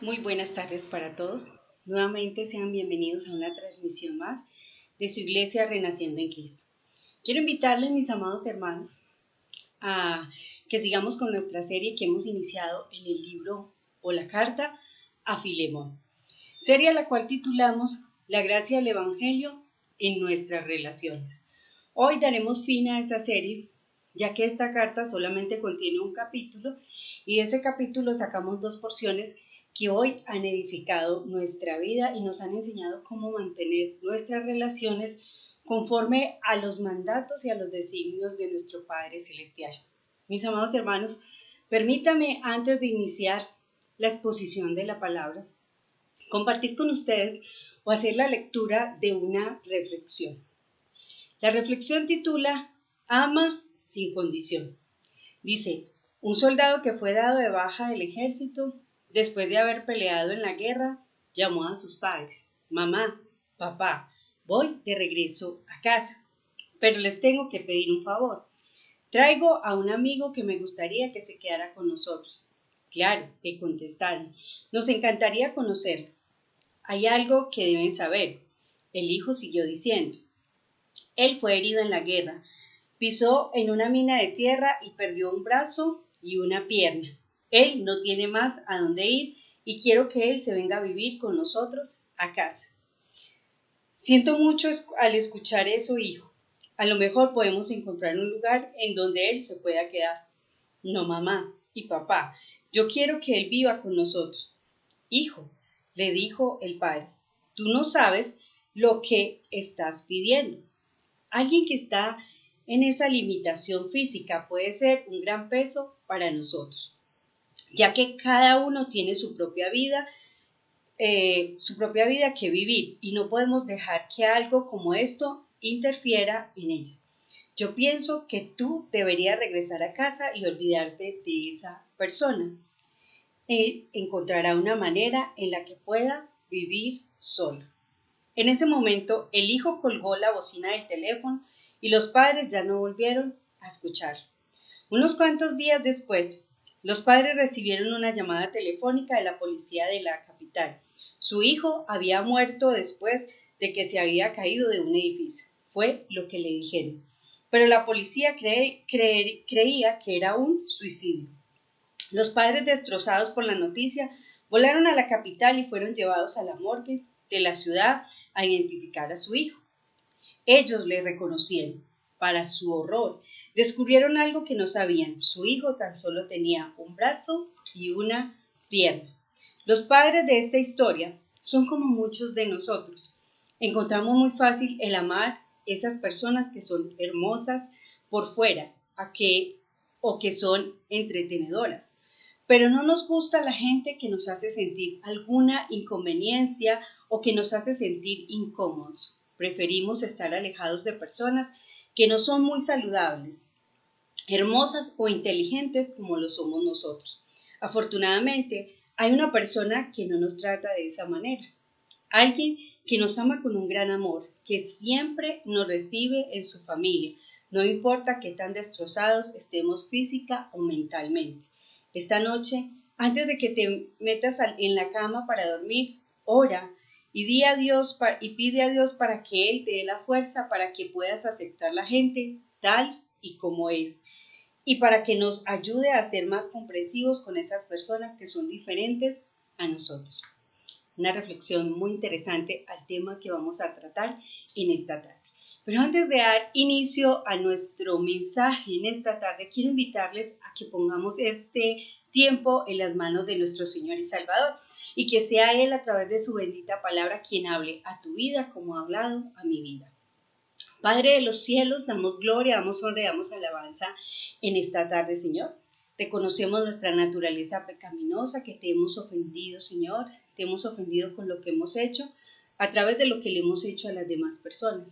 Muy buenas tardes para todos. Nuevamente sean bienvenidos a una transmisión más de su iglesia Renaciendo en Cristo. Quiero invitarles, mis amados hermanos, a que sigamos con nuestra serie que hemos iniciado en el libro o la carta a Filemón. Serie a la cual titulamos La gracia del Evangelio en nuestras relaciones. Hoy daremos fin a esa serie, ya que esta carta solamente contiene un capítulo y de ese capítulo sacamos dos porciones que hoy han edificado nuestra vida y nos han enseñado cómo mantener nuestras relaciones conforme a los mandatos y a los designios de nuestro Padre Celestial. Mis amados hermanos, permítame antes de iniciar la exposición de la palabra, compartir con ustedes o hacer la lectura de una reflexión. La reflexión titula Ama sin condición. Dice, un soldado que fue dado de baja del ejército, después de haber peleado en la guerra, llamó a sus padres. Mamá, papá, voy de regreso a casa, pero les tengo que pedir un favor. Traigo a un amigo que me gustaría que se quedara con nosotros. Claro, le contestaron. Nos encantaría conocerlo. Hay algo que deben saber. El hijo siguió diciendo. Él fue herido en la guerra. Pisó en una mina de tierra y perdió un brazo y una pierna. Él no tiene más a dónde ir y quiero que él se venga a vivir con nosotros a casa. Siento mucho al escuchar eso, hijo. A lo mejor podemos encontrar un lugar en donde él se pueda quedar. No, mamá y papá, yo quiero que él viva con nosotros. Hijo, le dijo el padre, tú no sabes lo que estás pidiendo. Alguien que está en esa limitación física puede ser un gran peso para nosotros, ya que cada uno tiene su propia vida que vivir y no podemos dejar que algo como esto interfiera en ella. Yo pienso que tú deberías regresar a casa y olvidarte de esa persona. Él encontrará una manera en la que pueda vivir solo. En ese momento, el hijo colgó la bocina del teléfono y los padres ya no volvieron a escuchar. Unos cuantos días después, los padres recibieron una llamada telefónica de la policía de la capital. Su hijo había muerto después de que se había caído de un edificio. Fue lo que le dijeron. Pero la policía creía que era un suicidio. Los padres, destrozados por la noticia, volaron a la capital y fueron llevados a la morgue de la ciudad a identificar a su hijo. Ellos le reconocieron. Para su horror, descubrieron algo que no sabían. Su hijo tan solo tenía un brazo y una pierna. Los padres de esta historia son como muchos de nosotros. Encontramos muy fácil el amar esas personas que son hermosas por fuera o que son entretenedoras. Pero no nos gusta la gente que nos hace sentir alguna inconveniencia o que nos hace sentir incómodos. Preferimos estar alejados de personas que no son muy saludables, hermosas o inteligentes como lo somos nosotros. Afortunadamente, hay una persona que no nos trata de esa manera. Alguien que nos ama con un gran amor, que siempre nos recibe en su familia, no importa qué tan destrozados estemos física o mentalmente. Esta noche, antes de que te metas en la cama para dormir, ora y pide a Dios para que Él te dé la fuerza para que puedas aceptar la gente tal y como es y para que nos ayude a ser más comprensivos con esas personas que son diferentes a nosotros. Una reflexión muy interesante al tema que vamos a tratar en esta tarde. Pero antes de dar inicio a nuestro mensaje en esta tarde, quiero invitarles a que pongamos este tiempo en las manos de nuestro Señor y Salvador y que sea Él a través de su bendita palabra quien hable a tu vida como ha hablado a mi vida. Padre de los cielos, damos gloria, damos honra y damos alabanza en esta tarde, Señor. Reconocemos nuestra naturaleza pecaminosa, que te hemos ofendido, Señor. Te hemos ofendido con lo que hemos hecho, a través de lo que le hemos hecho a las demás personas.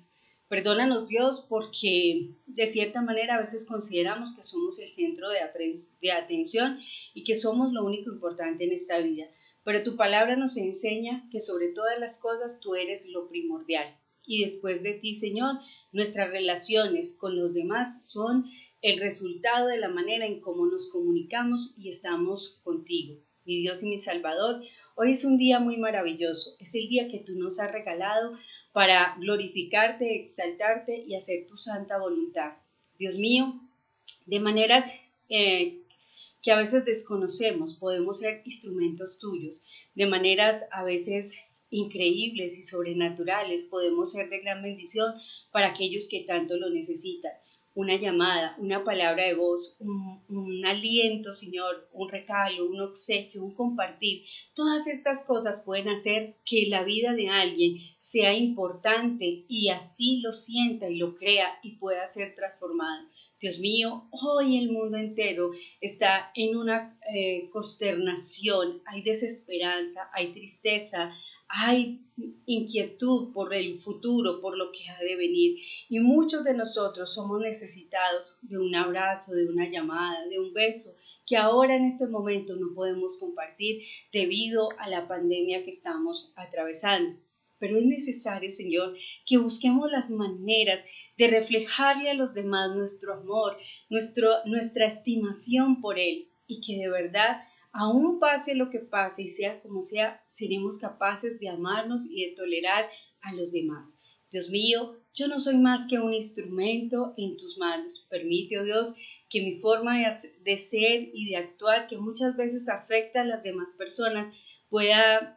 Perdónanos, Dios, porque de cierta manera a veces consideramos que somos el centro de atención y que somos lo único importante en esta vida. Pero tu palabra nos enseña que sobre todas las cosas tú eres lo primordial. Y después de ti, Señor, nuestras relaciones con los demás son el resultado de la manera en cómo nos comunicamos y estamos contigo. Mi Dios y mi Salvador, Hoy es un día muy maravilloso, es el día que tú nos has regalado para glorificarte, exaltarte y hacer tu santa voluntad. Dios mío, de maneras que a veces desconocemos, podemos ser instrumentos tuyos, de maneras a veces increíbles y sobrenaturales, podemos ser de gran bendición para aquellos que tanto lo necesitan. Una llamada, una palabra de voz, un aliento, Señor, un regalo, un obsequio, un compartir. Todas estas cosas pueden hacer que la vida de alguien sea importante y así lo sienta y lo crea y pueda ser transformado. Dios mío, hoy el mundo entero está en una consternación, hay desesperanza, hay tristeza, hay inquietud por el futuro, por lo que ha de venir. Y muchos de nosotros somos necesitados de un abrazo, de una llamada, de un beso, que ahora en este momento no podemos compartir debido a la pandemia que estamos atravesando. Pero es necesario, Señor, que busquemos las maneras de reflejarle a los demás nuestro amor, nuestra estimación por Él y que de verdad, aún pase lo que pase y sea como sea, seremos capaces de amarnos y de tolerar a los demás. Dios mío, yo no soy más que un instrumento en tus manos. Permite, oh Dios, que mi forma de ser y de actuar, que muchas veces afecta a las demás personas, pueda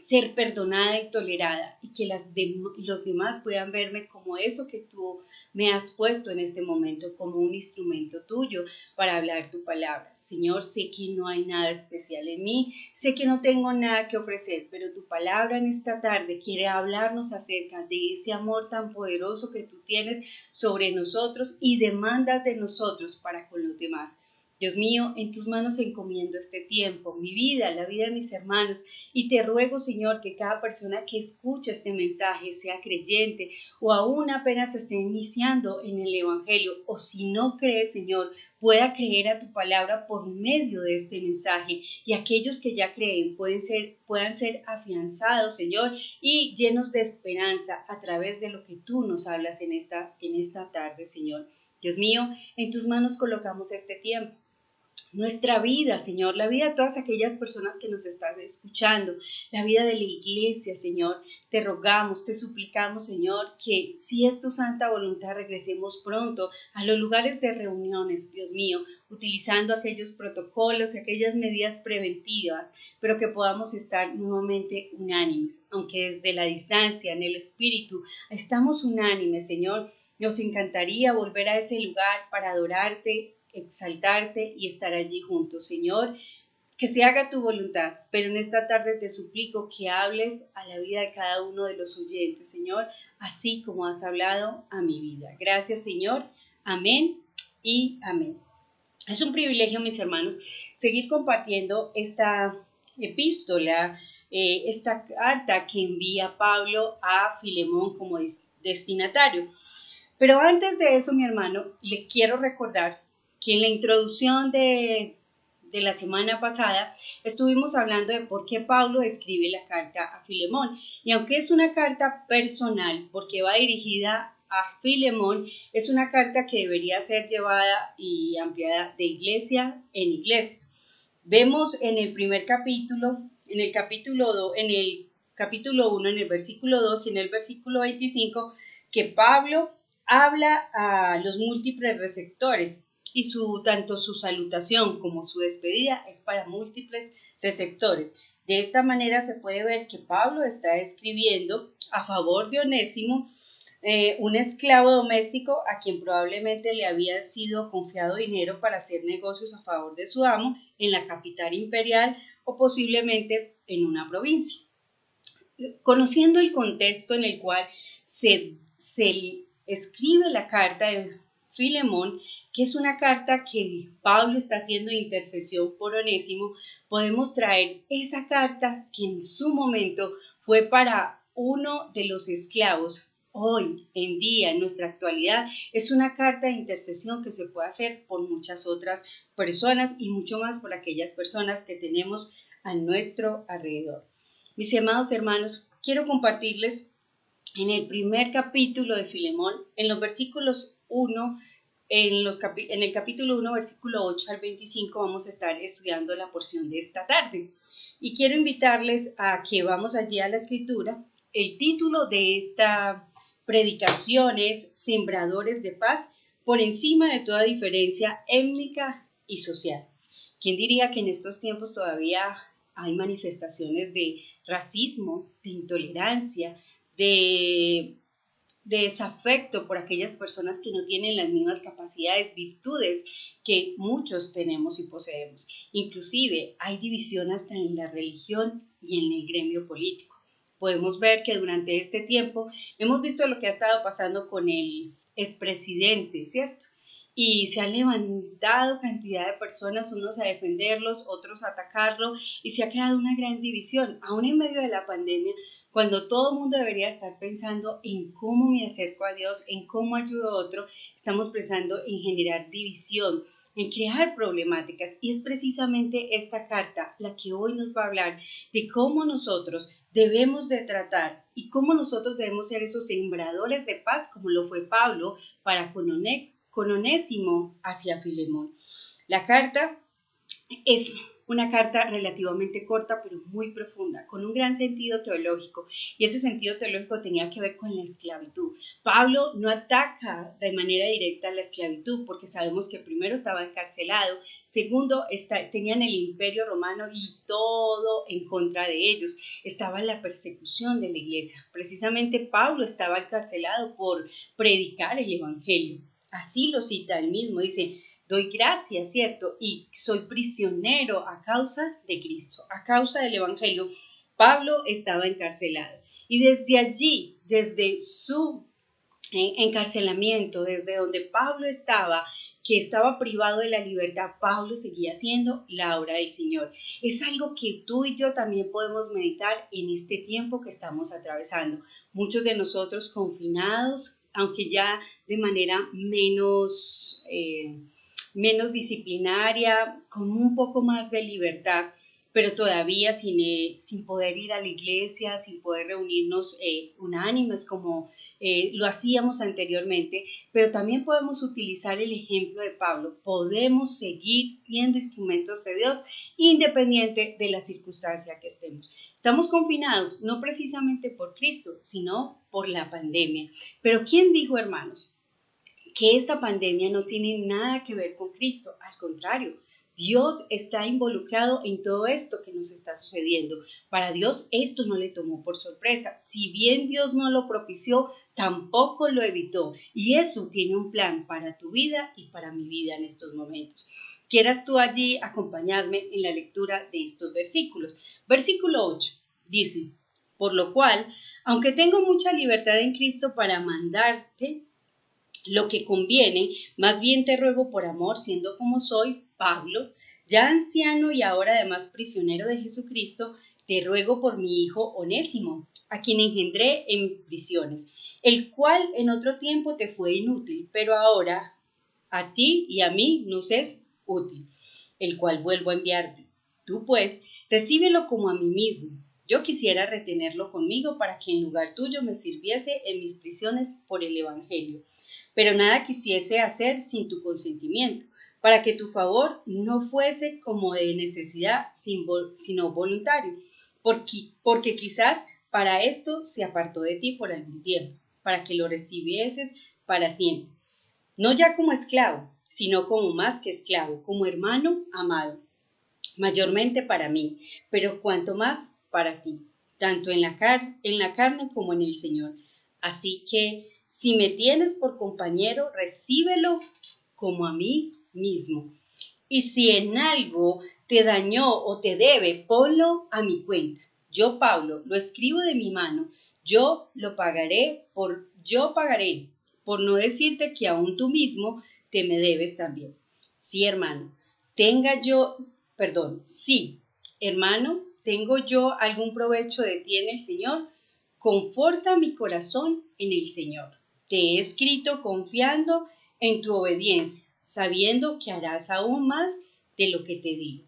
ser perdonada y tolerada y que los demás puedan verme como eso que tú me has puesto en este momento, como un instrumento tuyo para hablar tu palabra. Señor, sé que no hay nada especial en mí, sé que no tengo nada que ofrecer, pero tu palabra en esta tarde quiere hablarnos acerca de ese amor tan poderoso que tú tienes sobre nosotros y demandas de nosotros para con los demás. Dios mío, en tus manos encomiendo este tiempo, mi vida, la vida de mis hermanos, y te ruego, Señor, que cada persona que escuche este mensaje, sea creyente o aún apenas esté iniciando en el Evangelio, o si no cree, Señor, pueda creer a tu palabra por medio de este mensaje, y aquellos que ya creen puedan ser afianzados, Señor, y llenos de esperanza a través de lo que tú nos hablas en esta tarde, Señor. Dios mío, en tus manos colocamos este tiempo. Nuestra vida, Señor, la vida de todas aquellas personas que nos están escuchando, la vida de la iglesia, Señor, te rogamos, te suplicamos, Señor, que si es tu santa voluntad regresemos pronto a los lugares de reuniones, Dios mío, utilizando aquellos protocolos y aquellas medidas preventivas, pero que podamos estar nuevamente unánimes, aunque desde la distancia, en el espíritu, estamos unánimes, Señor. Nos encantaría volver a ese lugar para adorarte, exaltarte y estar allí juntos. Señor, que se haga tu voluntad, pero en esta tarde te suplico que hables a la vida de cada uno de los oyentes, Señor, así como has hablado a mi vida. Gracias, Señor. Amén y amén. Es un privilegio, mis hermanos, seguir compartiendo esta epístola, esta carta que envía Pablo a Filemón como destinatario. Pero antes de eso, mi hermano, les quiero recordar que en la introducción de la semana pasada estuvimos hablando de por qué Pablo escribe la carta a Filemón. Y aunque es una carta personal, porque va dirigida a Filemón, es una carta que debería ser llevada y ampliada de iglesia en iglesia. Vemos en el primer capítulo, en el capítulo 1, en el versículo 2 y en el versículo 25, que Pablo habla a los múltiples receptores y tanto su salutación como su despedida es para múltiples receptores. De esta manera se puede ver que Pablo está escribiendo a favor de Onésimo, un esclavo doméstico a quien probablemente le había sido confiado dinero para hacer negocios a favor de su amo en la capital imperial o posiblemente en una provincia. Conociendo el contexto en el cual se escribe la carta de Filemón, que es una carta que Pablo está haciendo de intercesión por Onésimo, podemos traer esa carta que en su momento fue para uno de los esclavos. Hoy en día, en nuestra actualidad, es una carta de intercesión que se puede hacer por muchas otras personas y mucho más por aquellas personas que tenemos a nuestro alrededor. Mis amados hermanos, quiero compartirles en el primer capítulo de Filemón, en los versículos 1 en el capítulo 1, versículo 8 al 25, vamos a estar estudiando la porción de esta tarde. Y quiero invitarles a que vamos allí a la escritura. El título de esta predicación es Sembradores de Paz por encima de toda diferencia étnica y social. ¿Quién diría que en estos tiempos todavía hay manifestaciones de racismo, de intolerancia, de desafecto por aquellas personas que no tienen las mismas capacidades, virtudes que muchos tenemos y poseemos? Inclusive hay división hasta en la religión y en el gremio político. Podemos ver que durante este tiempo hemos visto lo que ha estado pasando con el expresidente, ¿cierto? Y se han levantado cantidad de personas, unos a defenderlos, otros a atacarlo, y se ha creado una gran división, aún en medio de la pandemia, cuando todo el mundo debería estar pensando en cómo me acerco a Dios, en cómo ayudo a otro. Estamos pensando en generar división, en crear problemáticas, y es precisamente esta carta la que hoy nos va a hablar de cómo nosotros debemos de tratar y cómo nosotros debemos ser esos sembradores de paz, como lo fue Pablo para con Onésimo hacia Filemón. La carta es una carta relativamente corta, pero muy profunda, con un gran sentido teológico, y ese sentido teológico tenía que ver con la esclavitud. Pablo no ataca de manera directa la esclavitud, porque sabemos que primero estaba encarcelado, segundo tenían el imperio romano y todo en contra de ellos, estaba la persecución de la iglesia. Precisamente Pablo estaba encarcelado por predicar el evangelio. Así lo cita él mismo, dice: doy gracias, ¿cierto? Y soy prisionero a causa de Cristo, a causa del Evangelio. Pablo estaba encarcelado. Y desde allí, desde su encarcelamiento, desde donde Pablo estaba, que estaba privado de la libertad, Pablo seguía haciendo la obra del Señor. Es algo que tú y yo también podemos meditar en este tiempo que estamos atravesando. Muchos de nosotros confinados, aunque ya de manera menos disciplinaria, con un poco más de libertad, pero todavía sin poder ir a la iglesia, sin poder reunirnos unánimes como lo hacíamos anteriormente, pero también podemos utilizar el ejemplo de Pablo. Podemos seguir siendo instrumentos de Dios independiente de la circunstancia que estemos. Estamos confinados no precisamente por Cristo, sino por la pandemia. Pero ¿quién dijo, hermanos, que esta pandemia no tiene nada que ver con Cristo? Al contrario, Dios está involucrado en todo esto que nos está sucediendo. Para Dios esto no le tomó por sorpresa. Si bien Dios no lo propició, tampoco lo evitó. Y eso tiene un plan para tu vida y para mi vida en estos momentos. Quieras tú allí acompañarme en la lectura de estos versículos. Versículo 8 dice: por lo cual, aunque tengo mucha libertad en Cristo para mandarte lo que conviene, más bien te ruego por amor, siendo como soy, Pablo, ya anciano y ahora además prisionero de Jesucristo, te ruego por mi hijo Onésimo, a quien engendré en mis prisiones, el cual en otro tiempo te fue inútil, pero ahora a ti y a mí nos es útil, el cual vuelvo a enviarte. Tú pues, recíbelo como a mí mismo. Yo quisiera retenerlo conmigo para que en lugar tuyo me sirviese en mis prisiones por el Evangelio, pero nada quisiese hacer sin tu consentimiento, para que tu favor no fuese como de necesidad, sino voluntario, porque quizás para esto se apartó de ti por algún tiempo, para que lo recibieses para siempre, no ya como esclavo, sino como más que esclavo, como hermano amado, mayormente para mí, pero cuanto más para ti, tanto en la carne como en el Señor. Así que si me tienes por compañero, recíbelo como a mí mismo. Y si en algo te dañó o te debe, ponlo a mi cuenta. Yo, Pablo, lo escribo de mi mano. Yo pagaré, por no decirte que aún tú mismo te me debes también. Sí, hermano, sí, hermano, tengo yo algún provecho de ti en el Señor. Conforta mi corazón en el Señor. Te he escrito confiando en tu obediencia, sabiendo que harás aún más de lo que te digo.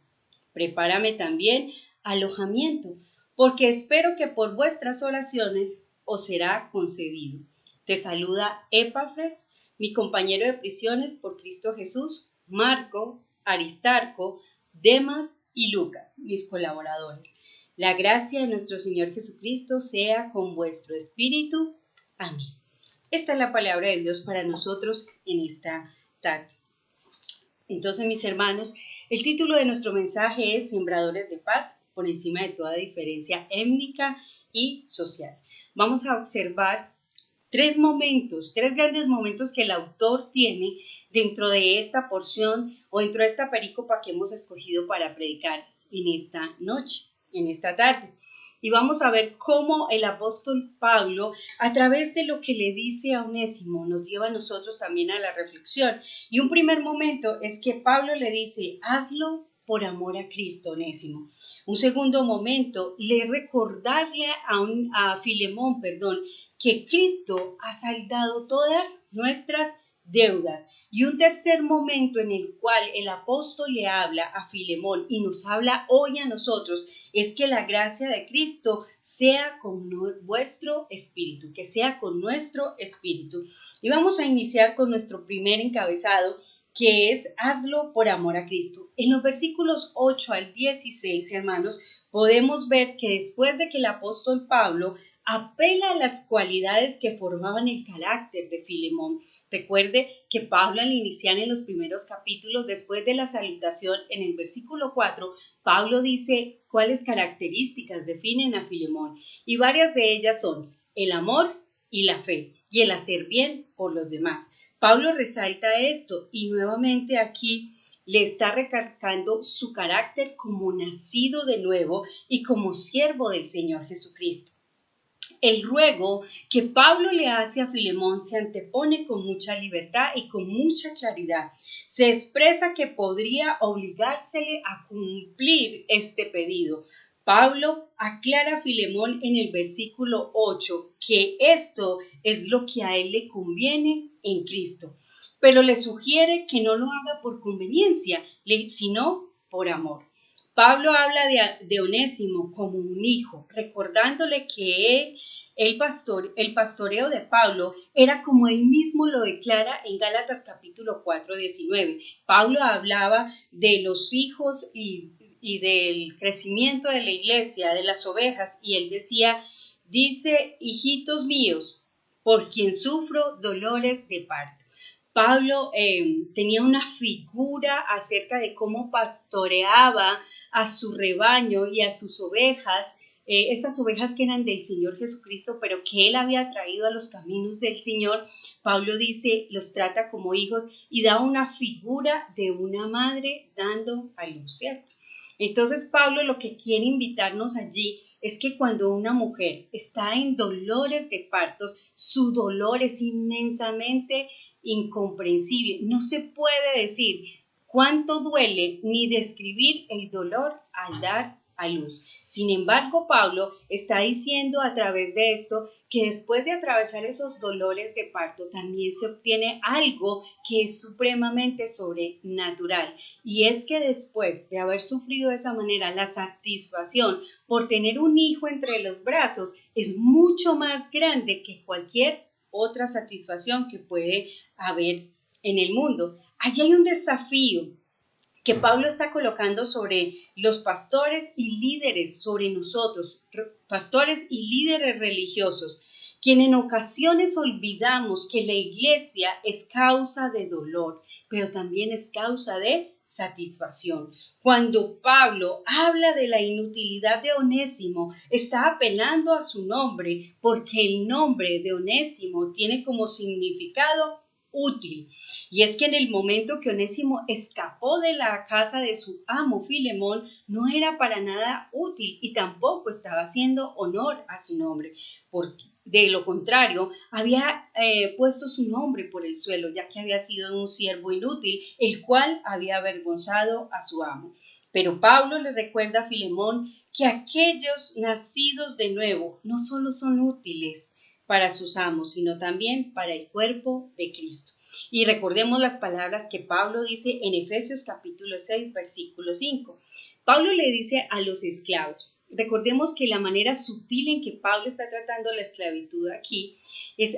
Prepárame también alojamiento, porque espero que por vuestras oraciones os será concedido. Te saluda Epafras, mi compañero de prisiones por Cristo Jesús, Marco, Aristarco, Demas y Lucas, mis colaboradores. La gracia de nuestro Señor Jesucristo sea con vuestro espíritu. Amén. Esta es la palabra de Dios para nosotros en esta tarde. Entonces, mis hermanos, el título de nuestro mensaje es Sembradores de Paz, por encima de toda diferencia étnica y social. Vamos a observar tres grandes momentos que el autor tiene dentro de esta porción o dentro de esta perícopa que hemos escogido para predicar en esta noche, en esta tarde. Y vamos a ver cómo el apóstol Pablo, a través de lo que le dice a Onésimo, nos lleva a nosotros también a la reflexión. Y un primer momento es que Pablo le dice, hazlo por amor a Cristo, Onésimo. Un segundo momento, le recordarle a Filemón, que Cristo ha saldado todas nuestras deudas. Y un tercer momento en el cual el apóstol le habla a Filemón y nos habla hoy a nosotros es que la gracia de Cristo sea con vuestro espíritu, que sea con nuestro espíritu. Y vamos a iniciar con nuestro primer encabezado, que es hazlo por amor a Cristo. En los versículos 8 al 16, hermanos, podemos ver que después de que el apóstol Pablo apela a las cualidades que formaban el carácter de Filemón. Recuerde que Pablo al iniciar en los primeros capítulos, después de la salutación en el versículo 4, Pablo dice cuáles características definen a Filemón y varias de ellas son el amor y la fe y el hacer bien por los demás. Pablo resalta esto y nuevamente aquí le está recalcando su carácter como nacido de nuevo y como siervo del Señor Jesucristo. El ruego que Pablo le hace a Filemón se antepone con mucha libertad y con mucha claridad. Se expresa que podría obligársele a cumplir este pedido. Pablo aclara a Filemón en el versículo 8 que esto es lo que a él le conviene en Cristo, pero le sugiere que no lo haga por conveniencia, sino por amor. Pablo habla de Onésimo como un hijo, recordándole que el pastoreo de Pablo era como él mismo lo declara en Gálatas capítulo 4, 19. Pablo hablaba de los hijos y del crecimiento de la iglesia, de las ovejas, y él dice, hijitos míos, por quien sufro dolores de parto. Pablo tenía una figura acerca de cómo pastoreaba a su rebaño y a sus ovejas, esas ovejas que eran del Señor Jesucristo, pero que él había traído a los caminos del Señor. Pablo dice, los trata como hijos y da una figura de una madre dando a luz, ¿cierto? Entonces Pablo lo que quiere invitarnos allí es que cuando una mujer está en dolores de partos, su dolor es inmensamente incomprensible. No se puede decir cuánto duele ni describir el dolor al dar a luz. Sin embargo, Pablo está diciendo a través de esto que después de atravesar esos dolores de parto también se obtiene algo que es supremamente sobrenatural, y es que después de haber sufrido de esa manera la satisfacción por tener un hijo entre los brazos es mucho más grande que cualquier otra satisfacción que puede haber en el mundo. Allí hay un desafío que Pablo está colocando sobre los pastores y líderes, sobre nosotros, pastores y líderes religiosos, quien en ocasiones olvidamos que la iglesia es causa de dolor, pero también es causa de satisfacción. Cuando Pablo habla de la inutilidad de Onésimo, está apelando a su nombre, porque el nombre de Onésimo tiene como significado útil. Y es que en el momento que Onésimo escapó de la casa de su amo Filemón, no era para nada útil y tampoco estaba haciendo honor a su nombre. De lo contrario, había puesto su nombre por el suelo, ya que había sido un siervo inútil, el cual había avergonzado a su amo. Pero Pablo le recuerda a Filemón que aquellos nacidos de nuevo no solo son útiles para sus amos, sino también para el cuerpo de Cristo. Y recordemos las palabras que Pablo dice en Efesios capítulo 6, versículo 5. Pablo le dice a los esclavos, recordemos que la manera sutil en que Pablo está tratando la esclavitud aquí es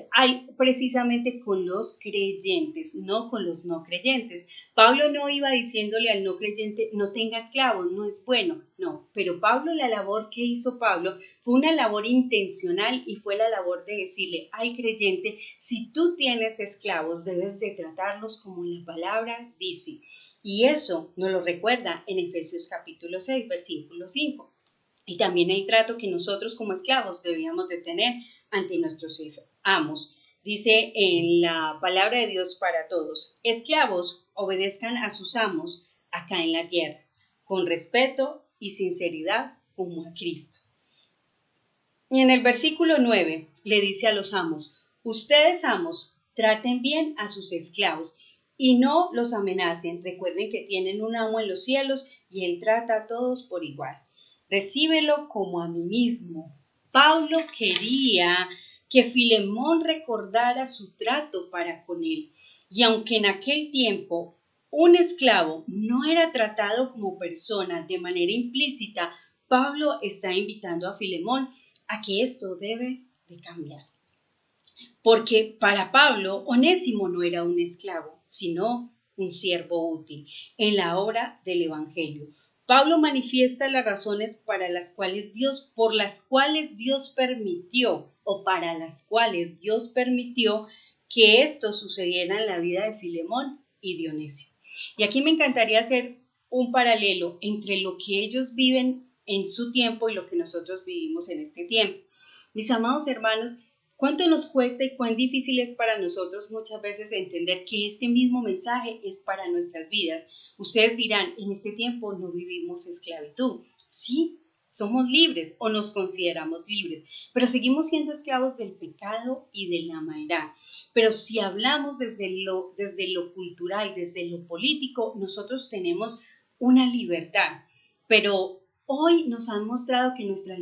precisamente con los creyentes, no con los no creyentes. Pablo no iba diciéndole al no creyente, no tenga esclavos, no es bueno, no. Pero Pablo, la labor que hizo Pablo fue una labor intencional y fue la labor de decirle al creyente, si tú tienes esclavos, debes de tratarlos como la palabra dice. Y eso nos lo recuerda en Efesios capítulo 6, versículo 5. Y también el trato que nosotros como esclavos debíamos de tener ante nuestros amos. Dice en la palabra de Dios para todos, esclavos, obedezcan a sus amos acá en la tierra, con respeto y sinceridad como a Cristo. Y en el versículo 9 le dice a los amos, ustedes amos, traten bien a sus esclavos y no los amenacen. Recuerden que tienen un amo en los cielos y él trata a todos por igual. Recíbelo como a mí mismo. Pablo quería que Filemón recordara su trato para con él. Y aunque en aquel tiempo un esclavo no era tratado como persona de manera implícita, Pablo está invitando a Filemón a que esto debe de cambiar. Porque para Pablo, Onésimo no era un esclavo, sino un siervo útil en la obra del Evangelio. Pablo manifiesta las razones por las cuales Dios permitió que esto sucediera en la vida de Filemón y Dionisio. Y aquí me encantaría hacer un paralelo entre lo que ellos viven en su tiempo y lo que nosotros vivimos en este tiempo. Mis amados hermanos, ¿cuánto nos cuesta y cuán difícil es para nosotros muchas veces entender que este mismo mensaje es para nuestras vidas? Ustedes dirán, en este tiempo no vivimos esclavitud. Sí, somos libres o nos consideramos libres, pero seguimos siendo esclavos del pecado y de la maldad. Pero si hablamos desde lo cultural, desde lo político, nosotros tenemos una libertad, pero hoy nos han mostrado que nuestra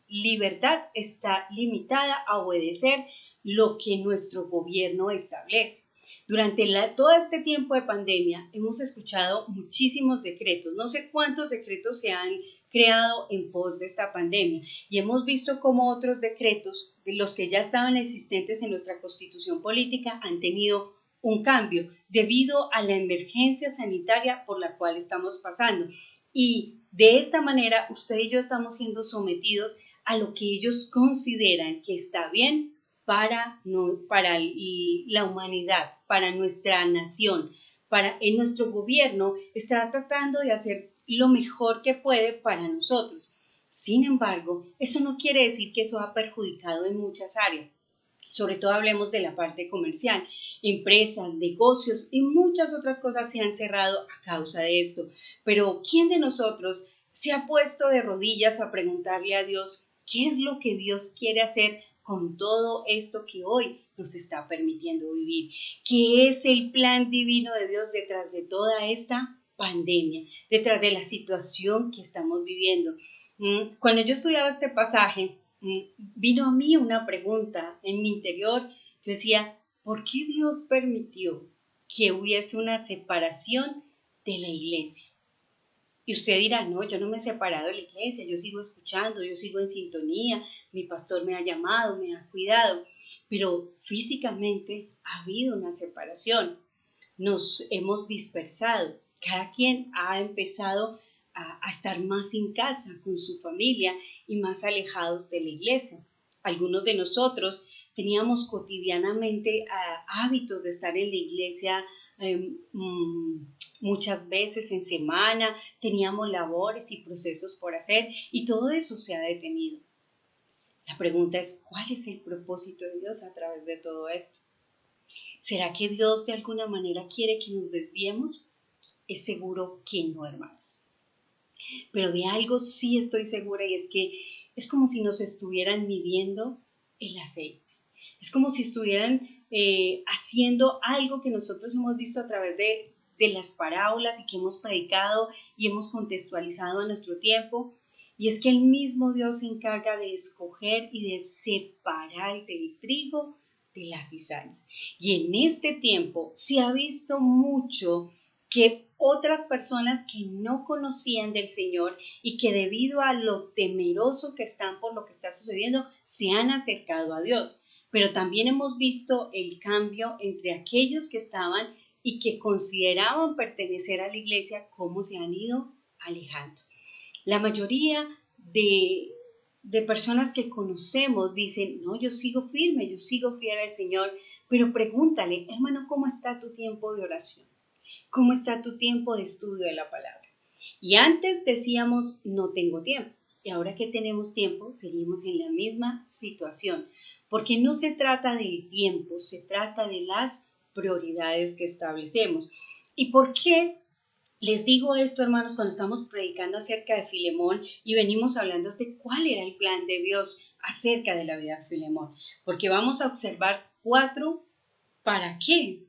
libertad está limitada a obedecer lo que nuestro gobierno establece. Durante todo este tiempo de pandemia hemos escuchado muchísimos decretos, no sé cuántos decretos se han creado en pos de esta pandemia y hemos visto cómo otros decretos de los que ya estaban existentes en nuestra constitución política han tenido un cambio debido a la emergencia sanitaria por la cual estamos pasando. Y de esta manera usted y yo estamos siendo sometidos a lo que ellos consideran que está bien para la humanidad, para nuestra nación, en nuestro gobierno está tratando de hacer lo mejor que puede para nosotros. Sin embargo, eso no quiere decir que eso ha perjudicado en muchas áreas. Sobre todo hablemos de la parte comercial, empresas, negocios y muchas otras cosas se han cerrado a causa de esto. Pero ¿quién de nosotros se ha puesto de rodillas a preguntarle a Dios qué es lo que Dios quiere hacer con todo esto que hoy nos está permitiendo vivir? ¿Qué es el plan divino de Dios detrás de toda esta pandemia, detrás de la situación que estamos viviendo? Cuando yo estudiaba este pasaje, vino a mí una pregunta en mi interior. Yo decía, ¿por qué Dios permitió que hubiese una separación de la iglesia? Y usted dirá, no, yo no me he separado de la iglesia, yo sigo escuchando, yo sigo en sintonía, mi pastor me ha llamado, me ha cuidado, pero físicamente ha habido una separación, nos hemos dispersado, cada quien ha empezado a estar más en casa con su familia y más alejados de la iglesia. Algunos de nosotros teníamos cotidianamente hábitos de estar en la iglesia muchas veces en semana, teníamos labores y procesos por hacer y todo eso se ha detenido. La pregunta es, ¿cuál es el propósito de Dios a través de todo esto? ¿Será que Dios de alguna manera quiere que nos desviemos? Es seguro que no, hermanos. Pero de algo sí estoy segura y es que es como si nos estuvieran midiendo el aceite. Es como si estuvieran haciendo algo que nosotros hemos visto a través de las parábolas y que hemos predicado y hemos contextualizado a nuestro tiempo. Y es que el mismo Dios se encarga de escoger y de separar el trigo de la cizaña. Y en este tiempo se ha visto mucho que otras personas que no conocían del Señor y que debido a lo temeroso que están por lo que está sucediendo, se han acercado a Dios. Pero también hemos visto el cambio entre aquellos que estaban y que consideraban pertenecer a la iglesia, cómo se han ido alejando. La mayoría de personas que conocemos dicen, no, yo sigo firme, yo sigo fiel al Señor, pero pregúntale, hermano, ¿cómo está tu tiempo de oración? ¿Cómo está tu tiempo de estudio de la palabra? Y antes decíamos, no tengo tiempo. Y ahora que tenemos tiempo, seguimos en la misma situación. Porque no se trata del tiempo, se trata de las prioridades que establecemos. ¿Y por qué les digo esto, hermanos, cuando estamos predicando acerca de Filemón y venimos hablando de cuál era el plan de Dios acerca de la vida de Filemón? Porque vamos a observar 4 para qué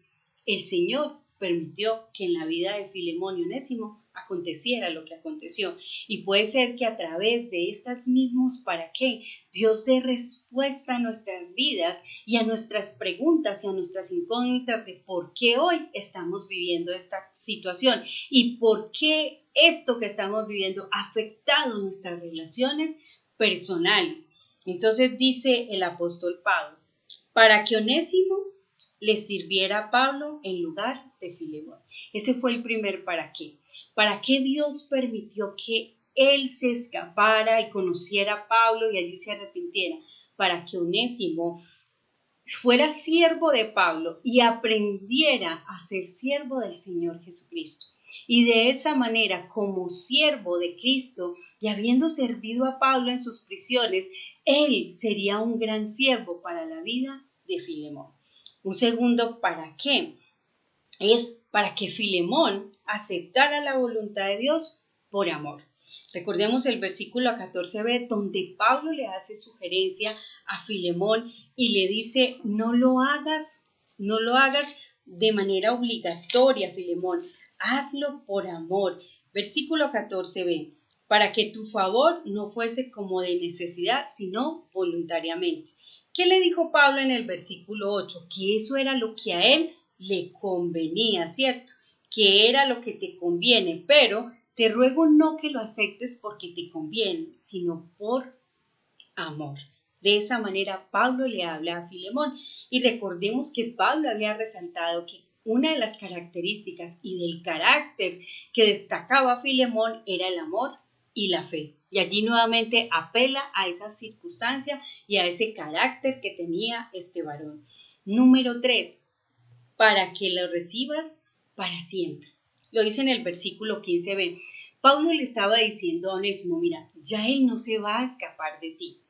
el Señor permitió que en la vida de Filemón y Onésimo aconteciera lo que aconteció. Y puede ser que a través de estas mismos para qué Dios dé respuesta a nuestras vidas y a nuestras preguntas y a nuestras incógnitas de por qué hoy estamos viviendo esta situación y por qué esto que estamos viviendo ha afectado nuestras relaciones personales. Entonces dice el apóstol Pablo, para que Onésimo le sirviera a Pablo en lugar de Filemón. Ese fue el primer para qué. ¿Para qué Dios permitió que él se escapara y conociera a Pablo y allí se arrepintiera? Para que Onésimo fuera siervo de Pablo y aprendiera a ser siervo del Señor Jesucristo. Y de esa manera, como siervo de Cristo y habiendo servido a Pablo en sus prisiones, él sería un gran siervo para la vida de Filemón. Un segundo, ¿para qué? Es para que Filemón aceptara la voluntad de Dios por amor. Recordemos el versículo 14b, donde Pablo le hace sugerencia a Filemón y le dice, no lo hagas de manera obligatoria, Filemón, hazlo por amor. Versículo 14b, para que tu favor no fuese como de necesidad, sino voluntariamente. ¿Qué le dijo Pablo en el versículo 8? Que eso era lo que a él le convenía, ¿cierto? Que era lo que te conviene, pero te ruego no que lo aceptes porque te conviene, sino por amor. De esa manera Pablo le habla a Filemón y recordemos que Pablo había resaltado que una de las características y del carácter que destacaba a Filemón era el amor y la fe. Y allí nuevamente apela a esa circunstancia y a ese carácter que tenía este varón. Número 3, para que lo recibas para siempre. Lo dice en el versículo 15b. Pablo le estaba diciendo a Onésimo, mira, ya él no se va a escapar de ti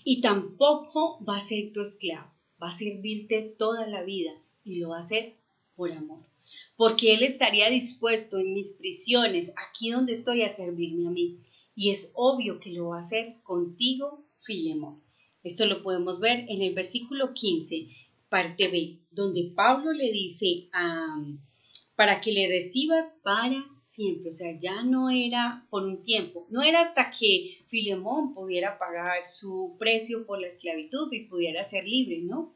y tampoco va a ser tu esclavo, va a servirte toda la vida y lo va a hacer por amor. Porque él estaría dispuesto en mis prisiones, aquí donde estoy, a servirme a mí. Y es obvio que lo va a hacer contigo, Filemón. Esto lo podemos ver en el versículo 15, parte B, donde Pablo le dice para que le recibas para siempre. O sea, ya no era por un tiempo, no era hasta que Filemón pudiera pagar su precio por la esclavitud y pudiera ser libre, ¿no?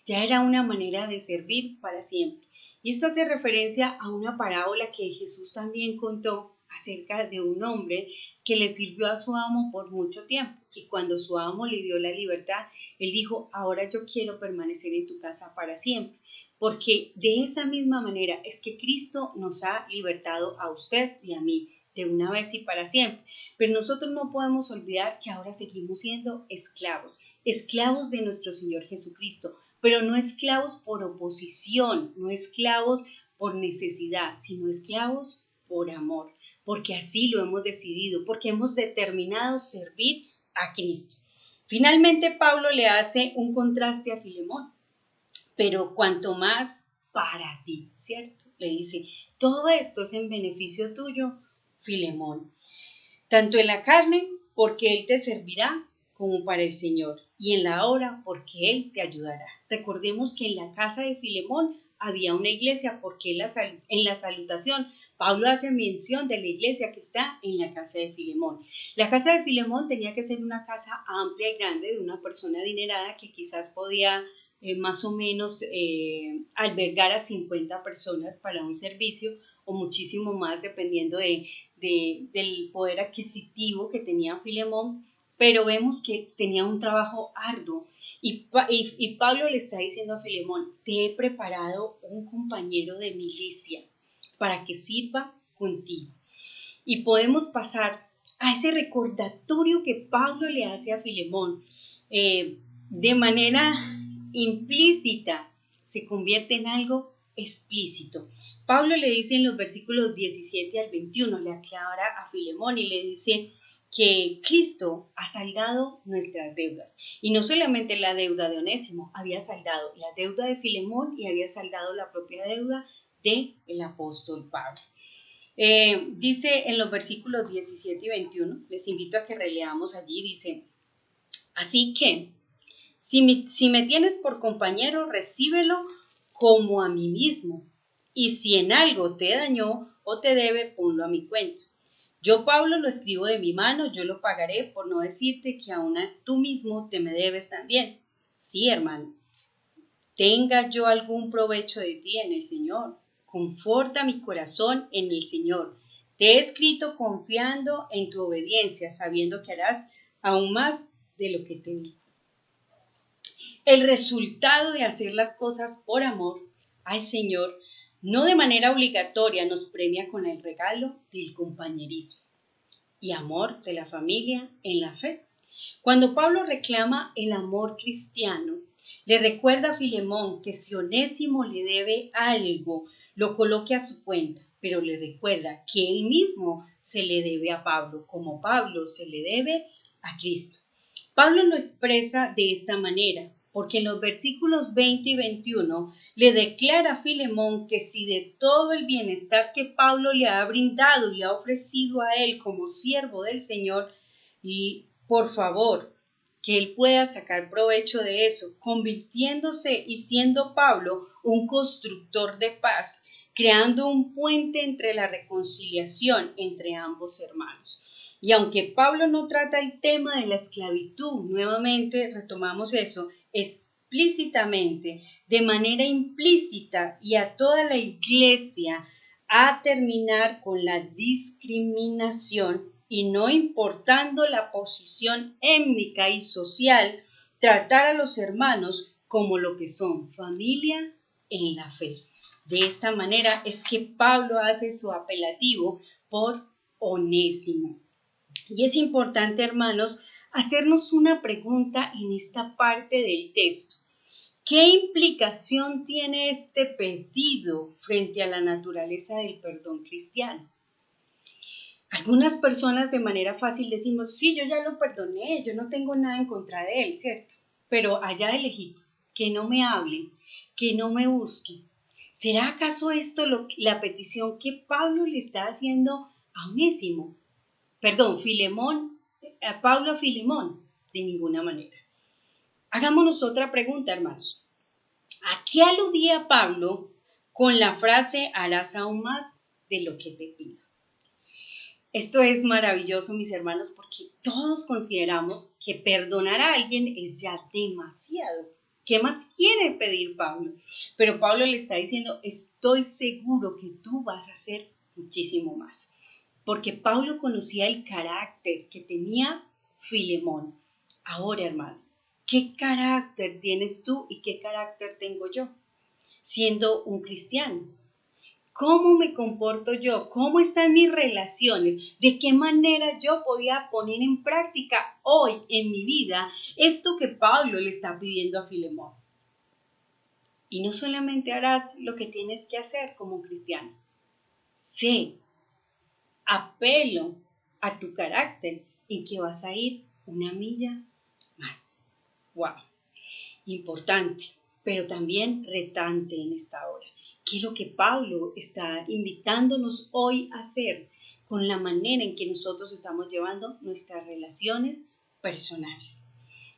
Ya era una manera de servir para siempre. Y esto hace referencia a una parábola que Jesús también contó acerca de un hombre que le sirvió a su amo por mucho tiempo. Y cuando su amo le dio la libertad, él dijo, ahora yo quiero permanecer en tu casa para siempre. Porque de esa misma manera es que Cristo nos ha libertado a usted y a mí, de una vez y para siempre. Pero nosotros no podemos olvidar que ahora seguimos siendo esclavos, esclavos de nuestro Señor Jesucristo, pero no esclavos por oposición, no esclavos por necesidad, sino esclavos por amor, porque así lo hemos decidido, porque hemos determinado servir a Cristo. Finalmente, Pablo le hace un contraste a Filemón, pero cuanto más para ti, ¿cierto? Le dice, todo esto es en beneficio tuyo, Filemón, tanto en la carne, porque Él te servirá, como para el Señor, y en la hora, porque Él te ayudará. Recordemos que en la casa de Filemón había una iglesia, porque en la salutación Pablo hace mención de la iglesia que está en la casa de Filemón. La casa de Filemón tenía que ser una casa amplia y grande de una persona adinerada que quizás podía más o menos albergar a 50 personas para un servicio o muchísimo más dependiendo del poder adquisitivo que tenía Filemón, pero vemos que tenía un trabajo arduo y Pablo le está diciendo a Filemón, te he preparado un compañero de milicia para que sirva contigo. Y podemos pasar a ese recordatorio que Pablo le hace a Filemón de manera implícita, se convierte en algo explícito. Pablo le dice en los versículos 17 al 21, le aclara a Filemón y le dice que Cristo ha saldado nuestras deudas. Y no solamente la deuda de Onésimo, había saldado la deuda de Filemón y había saldado la propia deuda del apóstol Pablo. Dice en los versículos 17 y 21, les invito a que releamos allí, dice, así que, si me tienes por compañero, recíbelo como a mí mismo, y si en algo te dañó o te debe, ponlo a mi cuenta. Yo, Pablo, lo escribo de mi mano, yo lo pagaré, por no decirte que aún tú mismo te me debes también. Sí, hermano, tenga yo algún provecho de ti en el Señor. Conforta mi corazón en el Señor. Te he escrito confiando en tu obediencia, sabiendo que harás aún más de lo que te digo. El resultado de hacer las cosas por amor al Señor, no de manera obligatoria, nos premia con el regalo del compañerismo y amor de la familia en la fe. Cuando Pablo reclama el amor cristiano, le recuerda a Filemón que si Onésimo le debe algo, lo coloque a su cuenta, pero le recuerda que él mismo se le debe a Pablo, como Pablo se le debe a Cristo. Pablo lo expresa de esta manera, porque en los versículos 20 y 21 le declara a Filemón que si de todo el bienestar que Pablo le ha brindado y ha ofrecido a él como siervo del Señor, y por favor, que él pueda sacar provecho de eso, convirtiéndose y siendo Pablo un constructor de paz, creando un puente entre la reconciliación entre ambos hermanos. Y aunque Pablo no trata el tema de la esclavitud, nuevamente retomamos eso, explícitamente, de manera implícita y a toda la iglesia, a terminar con la discriminación y no importando la posición étnica y social, tratar a los hermanos como lo que son, familia en la fe. De esta manera es que Pablo hace su apelativo por Onésimo. Y es importante, hermanos, hacernos una pregunta en esta parte del texto. ¿Qué implicación tiene este pedido frente a la naturaleza del perdón cristiano? Algunas personas de manera fácil decimos, sí, yo ya lo perdoné, yo no tengo nada en contra de él, ¿cierto? Pero allá de lejitos, que no me hable, que no me busque. ¿Será acaso esto la petición que Pablo le está haciendo a Onésimo? Perdón, a Pablo a Filemón, de ninguna manera. Hagámonos otra pregunta, hermanos. ¿A qué aludía Pablo con la frase harás aún más de lo que te pido? Esto es maravilloso, mis hermanos, porque todos consideramos que perdonar a alguien es ya demasiado. ¿Qué más quiere pedir Pablo? Pero Pablo le está diciendo, estoy seguro que tú vas a hacer muchísimo más. Porque Pablo conocía el carácter que tenía Filemón. Ahora, hermano, ¿qué carácter tienes tú y qué carácter tengo yo? Siendo un cristiano. ¿Cómo me comporto yo? ¿Cómo están mis relaciones? ¿De qué manera yo podía poner en práctica hoy en mi vida esto que Pablo le está pidiendo a Filemón? Y no solamente harás lo que tienes que hacer como cristiano. Sé, apelo a tu carácter en que vas a ir una milla más. ¡Wow! Importante, pero también retante en esta hora. ¿Qué es lo que Pablo está invitándonos hoy a hacer con la manera en que nosotros estamos llevando nuestras relaciones personales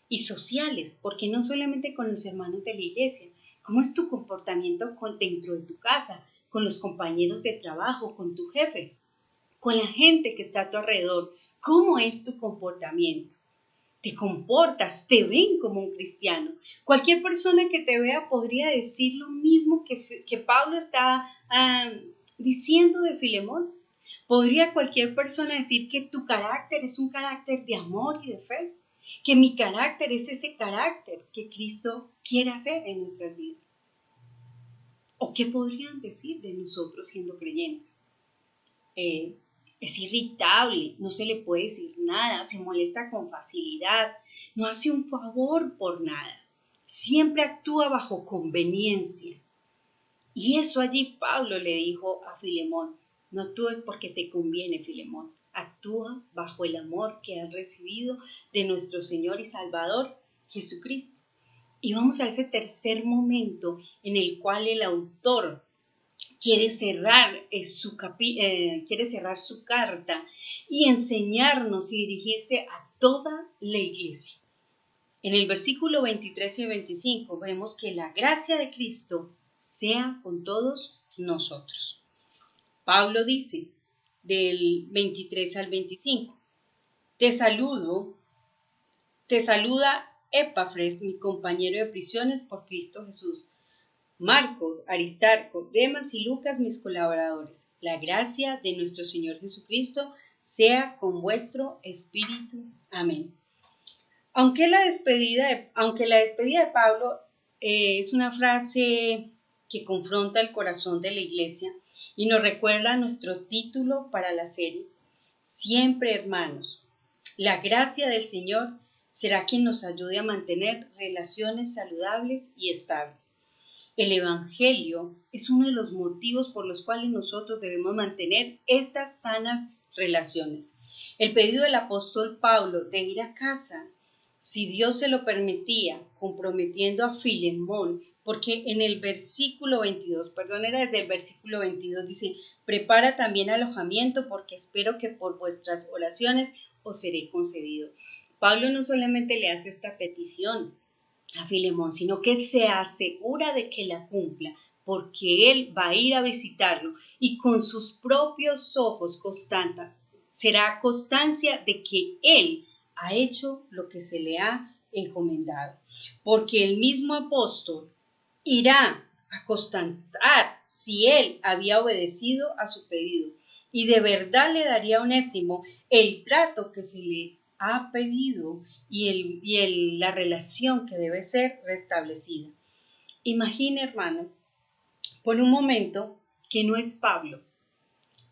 y sociales? Porque no solamente con los hermanos de la iglesia, ¿cómo es tu comportamiento dentro de tu casa, con los compañeros de trabajo, con tu jefe, con la gente que está a tu alrededor? ¿Cómo es tu comportamiento? te comportas, te ven como un cristiano. Cualquier persona que te vea podría decir lo mismo que Pablo está diciendo de Filemón. Podría cualquier persona decir que tu carácter es un carácter de amor y de fe, que mi carácter es ese carácter que Cristo quiere hacer en nuestras vidas. ¿O qué podrían decir de nosotros siendo creyentes? Es irritable, no se le puede decir nada, se molesta con facilidad, no hace un favor por nada, siempre actúa bajo conveniencia. Y eso allí Pablo le dijo a Filemón: no actúes porque te conviene, Filemón, actúa bajo el amor que has recibido de nuestro Señor y Salvador Jesucristo. Y vamos a ese tercer momento en el cual el autor quiere cerrar su carta y enseñarnos y dirigirse a toda la iglesia. En el versículo 23 y 25 vemos que la gracia de Cristo sea con todos nosotros. Pablo dice del 23 al 25: te saluda Epafras, mi compañero de prisiones por Cristo Jesús, Marcos, Aristarco, Demas y Lucas, mis colaboradores. La gracia de nuestro Señor Jesucristo sea con vuestro espíritu. Amén. Aunque la despedida de Pablo es una frase que confronta el corazón de la iglesia y nos recuerda nuestro título para la serie: siempre, hermanos, la gracia del Señor será quien nos ayude a mantener relaciones saludables y estables. El Evangelio es uno de los motivos por los cuales nosotros debemos mantener estas sanas relaciones. El pedido del apóstol Pablo de ir a casa, si Dios se lo permitía, comprometiendo a Filemón, porque en el versículo 22, desde el versículo 22 dice: prepara también alojamiento, porque espero que por vuestras oraciones os seré concedido. Pablo no solamente le hace esta petición a Filemón, sino que se asegura de que la cumpla, porque él va a ir a visitarlo y con sus propios ojos será constancia de que él ha hecho lo que se le ha encomendado, porque el mismo apóstol irá a constatar si él había obedecido a su pedido y de verdad le daría a Onésimo el trato que se le ha pedido y la relación que debe ser restablecida. Imagina, hermano, por un momento que no es Pablo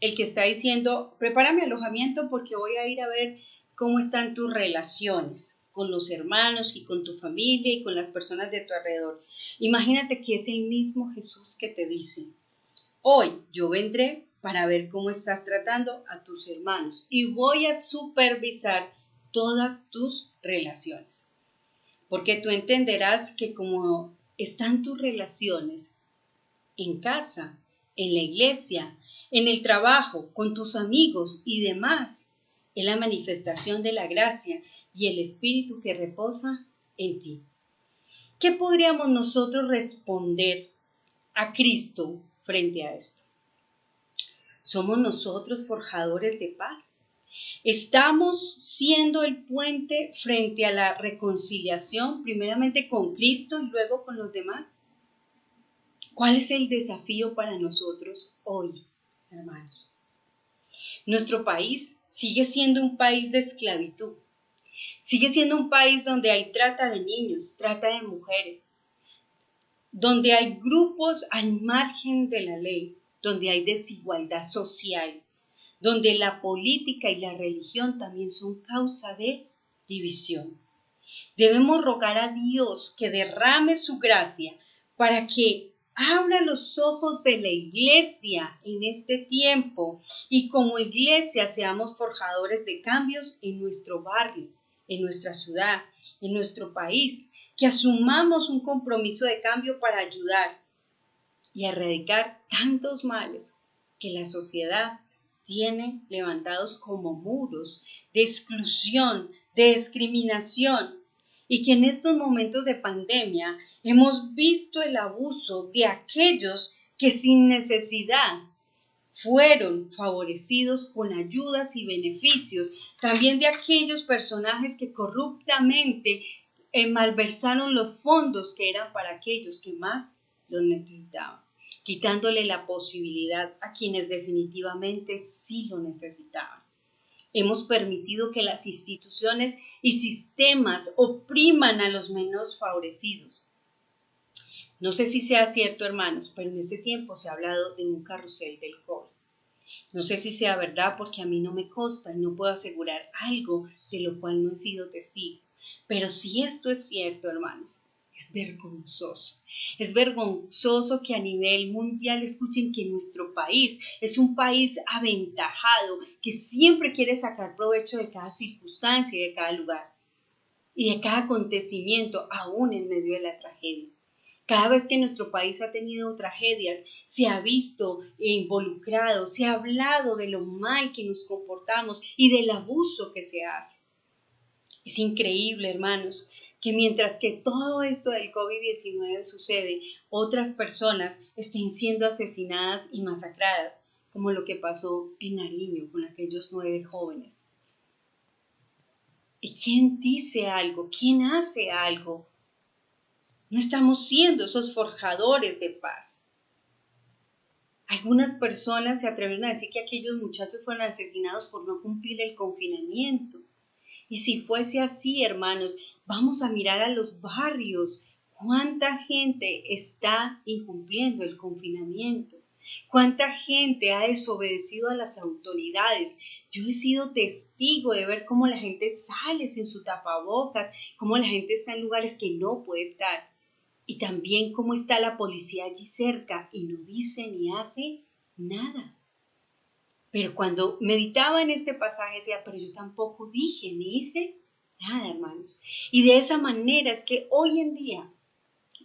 el que está diciendo: prepárame alojamiento porque voy a ir a ver cómo están tus relaciones con los hermanos y con tu familia y con las personas de tu alrededor. Imagínate que es el mismo Jesús que te dice: hoy yo vendré para ver cómo estás tratando a tus hermanos y voy a supervisar todas tus relaciones. Porque tú entenderás que como están tus relaciones en casa, en la iglesia, en el trabajo, con tus amigos y demás, es la manifestación de la gracia y el Espíritu que reposa en ti. ¿Qué podríamos nosotros responder a Cristo frente a esto? ¿Somos nosotros forjadores de paz? ¿Estamos siendo el puente frente a la reconciliación, primeramente con Cristo y luego con los demás? ¿Cuál es el desafío para nosotros hoy, hermanos? Nuestro país sigue siendo un país de esclavitud. Sigue siendo un país donde hay trata de niños, trata de mujeres, donde hay grupos al margen de la ley, donde hay desigualdad social, donde la política y la religión también son causa de división. Debemos rogar a Dios que derrame su gracia para que abra los ojos de la iglesia en este tiempo y como iglesia seamos forjadores de cambios en nuestro barrio, en nuestra ciudad, en nuestro país, que asumamos un compromiso de cambio para ayudar y erradicar tantos males que la sociedad tiene levantados como muros de exclusión, de discriminación, y que en estos momentos de pandemia hemos visto el abuso de aquellos que sin necesidad fueron favorecidos con ayudas y beneficios, también de aquellos personajes que corruptamente malversaron los fondos que eran para aquellos que más los necesitaban, quitándole la posibilidad a quienes definitivamente sí lo necesitaban. Hemos permitido que las instituciones y sistemas opriman a los menos favorecidos. No sé si sea cierto, hermanos, pero en este tiempo se ha hablado de un carrusel del COVID. No sé si sea verdad porque a mí no me consta y no puedo asegurar algo de lo cual no he sido testigo. Pero si esto es cierto, hermanos, es vergonzoso. Es vergonzoso que a nivel mundial escuchen que nuestro país es un país aventajado, que siempre quiere sacar provecho de cada circunstancia y de cada lugar y de cada acontecimiento, aún en medio de la tragedia. Cada vez que nuestro país ha tenido tragedias, se ha visto involucrado, se ha hablado de lo mal que nos comportamos y del abuso que se hace. Es increíble, hermanos, que mientras que todo esto del COVID-19 sucede, otras personas estén siendo asesinadas y masacradas, como lo que pasó en Nariño con aquellos 9 jóvenes. ¿Y quién dice algo? ¿Quién hace algo? No estamos siendo esos forjadores de paz. Algunas personas se atrevieron a decir que aquellos muchachos fueron asesinados por no cumplir el confinamiento. Y si fuese así, hermanos, vamos a mirar a los barrios. ¿Cuánta gente está incumpliendo el confinamiento? ¿Cuánta gente ha desobedecido a las autoridades? Yo he sido testigo de ver cómo la gente sale sin su tapabocas, cómo la gente está en lugares que no puede estar. Y también cómo está la policía allí cerca y no dice ni hace nada. Pero cuando meditaba en este pasaje decía, pero yo tampoco dije ni hice nada, hermanos. Y de esa manera es que hoy en día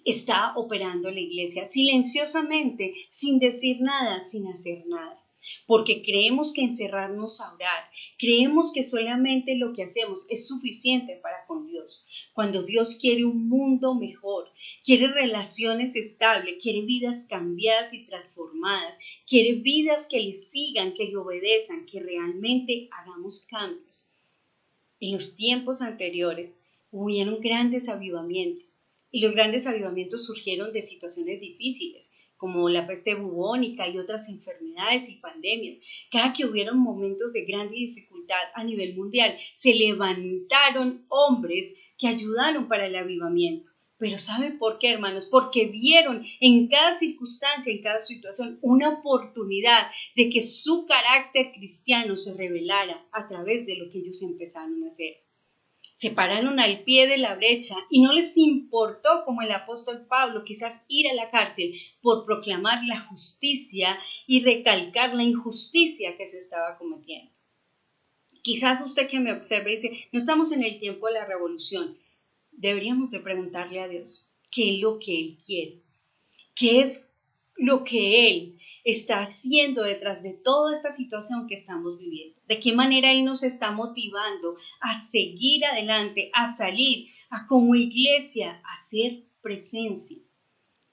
está operando la iglesia silenciosamente, sin decir nada, sin hacer nada. Porque creemos que encerrarnos a orar, creemos que solamente lo que hacemos es suficiente para con Dios. Cuando Dios quiere un mundo mejor, quiere relaciones estables, quiere vidas cambiadas y transformadas, quiere vidas que le sigan, que le obedezcan, que realmente hagamos cambios. En los tiempos anteriores hubieron grandes avivamientos. Y los grandes avivamientos surgieron de situaciones difíciles, como la peste bubónica y otras enfermedades y pandemias. Cada que hubieron momentos de gran dificultad a nivel mundial, se levantaron hombres que ayudaron para el avivamiento. Pero ¿saben por qué, hermanos? Porque vieron en cada circunstancia, en cada situación, una oportunidad de que su carácter cristiano se revelara a través de lo que ellos empezaron a hacer. Se pararon al pie de la brecha y no les importó, como el apóstol Pablo, quizás ir a la cárcel por proclamar la justicia y recalcar la injusticia que se estaba cometiendo. Quizás usted que me observe dice, no estamos en el tiempo de la revolución. Deberíamos de preguntarle a Dios qué es lo que Él quiere, qué es lo que Él está haciendo detrás de toda esta situación que estamos viviendo. De qué manera Él nos está motivando a seguir adelante, a salir, a como iglesia, a hacer presencia.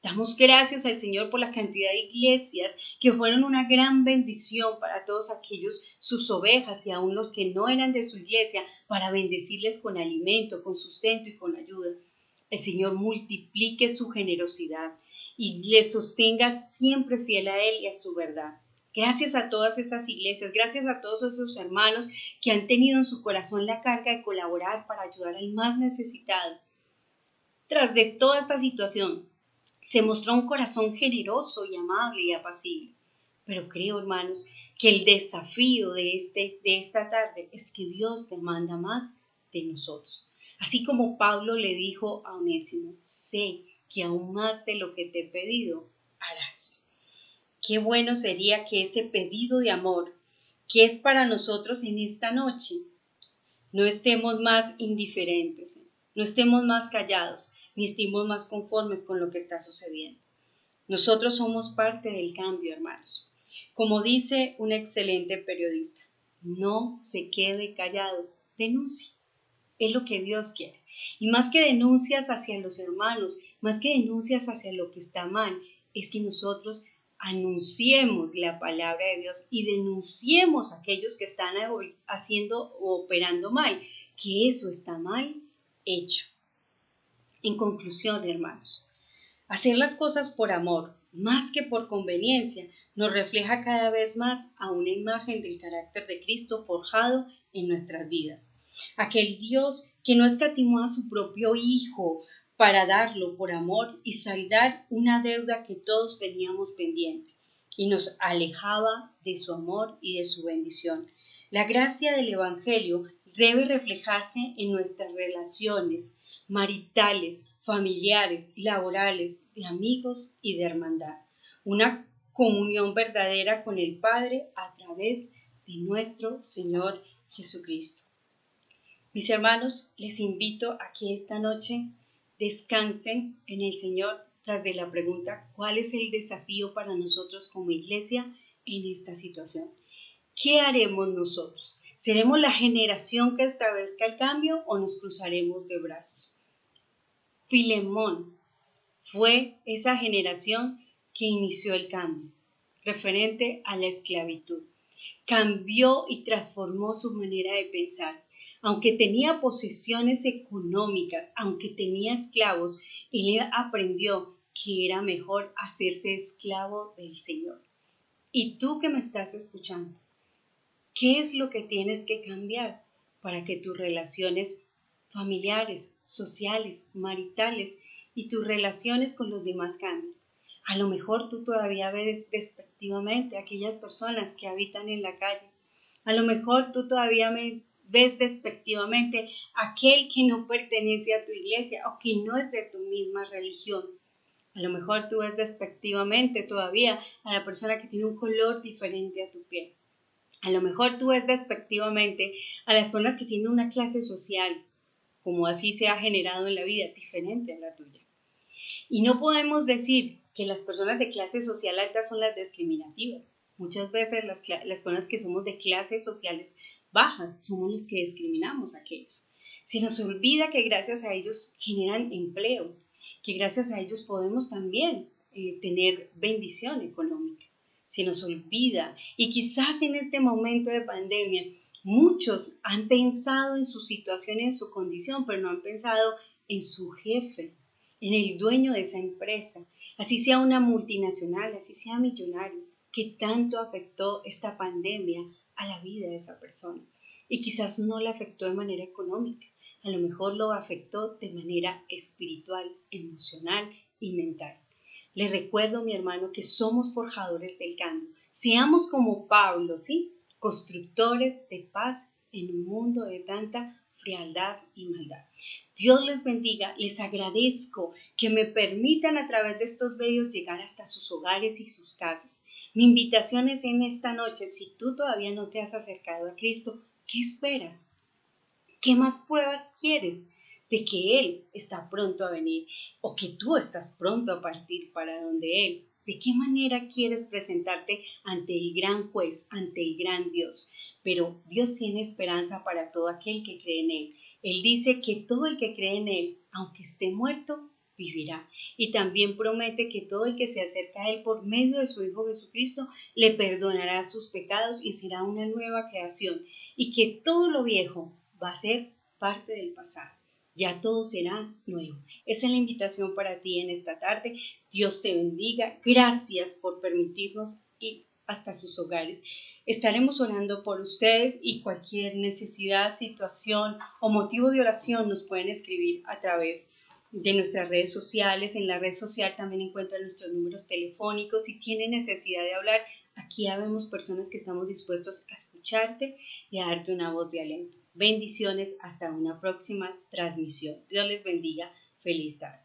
Damos gracias al Señor por la cantidad de iglesias que fueron una gran bendición para todos aquellos, sus ovejas y aún los que no eran de su iglesia, para bendecirles con alimento, con sustento y con ayuda. El Señor multiplique su generosidad y le sostenga siempre fiel a Él y a su verdad. Gracias a todas esas iglesias, gracias a todos esos hermanos que han tenido en su corazón la carga de colaborar para ayudar al más necesitado. Tras de toda esta situación, se mostró un corazón generoso y amable y apacible. Pero creo, hermanos, que el desafío de esta tarde es que Dios demanda más de nosotros. Así como Pablo le dijo a Onésimo, sé que aún más de lo que te he pedido, harás. Qué bueno sería que ese pedido de amor que es para nosotros en esta noche, no estemos más indiferentes, no estemos más callados, ni estemos más conformes con lo que está sucediendo. Nosotros somos parte del cambio, hermanos. Como dice un excelente periodista, no se quede callado, denuncie. Es lo que Dios quiere. Y más que denuncias hacia los hermanos, más que denuncias hacia lo que está mal, es que nosotros anunciemos la palabra de Dios y denunciemos a aquellos que están haciendo o operando mal, que eso está mal hecho. En conclusión, hermanos, hacer las cosas por amor, más que por conveniencia, nos refleja cada vez más a una imagen del carácter de Cristo forjado en nuestras vidas. Aquel Dios que no escatimó a su propio Hijo para darlo por amor y saldar una deuda que todos teníamos pendiente y nos alejaba de su amor y de su bendición. La gracia del Evangelio debe reflejarse en nuestras relaciones maritales, familiares, laborales, de amigos y de hermandad. Una comunión verdadera con el Padre a través de nuestro Señor Jesucristo. Mis hermanos, les invito a que esta noche descansen en el Señor tras de la pregunta: ¿cuál es el desafío para nosotros como iglesia en esta situación? ¿Qué haremos nosotros? ¿Seremos la generación que establezca el cambio o nos cruzaremos de brazos? Filemón fue esa generación que inició el cambio, referente a la esclavitud. Cambió y transformó su manera de pensar. Aunque tenía posesiones económicas, aunque tenía esclavos, él aprendió que era mejor hacerse esclavo del Señor. Y tú que me estás escuchando, ¿qué es lo que tienes que cambiar para que tus relaciones familiares, sociales, maritales y tus relaciones con los demás cambien? A lo mejor tú todavía ves despectivamente a aquellas personas que habitan en la calle. A lo mejor tú todavía ves despectivamente a aquel que no pertenece a tu iglesia o que no es de tu misma religión. A lo mejor tú ves despectivamente todavía a la persona que tiene un color diferente a tu piel. A lo mejor tú ves despectivamente a las personas que tienen una clase social, como así se ha generado en la vida, diferente a la tuya. Y no podemos decir que las personas de clase social alta son las discriminativas. Muchas veces las personas que somos de clases sociales bajas somos los que discriminamos a aquellos. Se nos olvida que gracias a ellos generan empleo, que gracias a ellos podemos también tener bendición económica. Se nos olvida, y quizás en este momento de pandemia muchos han pensado en su situación y en su condición, pero no han pensado en su jefe, en el dueño de esa empresa, así sea una multinacional, así sea millonario, que tanto afectó esta pandemia a la vida de esa persona. Y quizás no la afectó de manera económica, a lo mejor lo afectó de manera espiritual, emocional y mental. Le recuerdo, mi hermano, que somos forjadores del cambio. Seamos como Pablo, ¿sí? Constructores de paz en un mundo de tanta frialdad y maldad. Dios les bendiga, les agradezco que me permitan a través de estos medios llegar hasta sus hogares y sus casas. Mi invitación es en esta noche: si tú todavía no te has acercado a Cristo, ¿qué esperas? ¿Qué más pruebas quieres de que Él está pronto a venir o que tú estás pronto a partir para donde Él? ¿De qué manera quieres presentarte ante el gran juez, ante el gran Dios? Pero Dios tiene esperanza para todo aquel que cree en Él. Él dice que todo el que cree en Él, aunque esté muerto, vivirá. Y también promete que todo el que se acerca a Él por medio de su Hijo Jesucristo le perdonará sus pecados y será una nueva creación. Y que todo lo viejo va a ser parte del pasado. Ya todo será nuevo. Esa es la invitación para ti en esta tarde. Dios te bendiga. Gracias por permitirnos ir hasta sus hogares. Estaremos orando por ustedes y cualquier necesidad, situación o motivo de oración nos pueden escribir a través de nuestras redes sociales. En la red social también encuentran nuestros números telefónicos. Si tienen necesidad de hablar, aquí habemos personas que estamos dispuestos a escucharte y a darte una voz de aliento. Bendiciones, hasta una próxima transmisión. Dios les bendiga. Feliz tarde.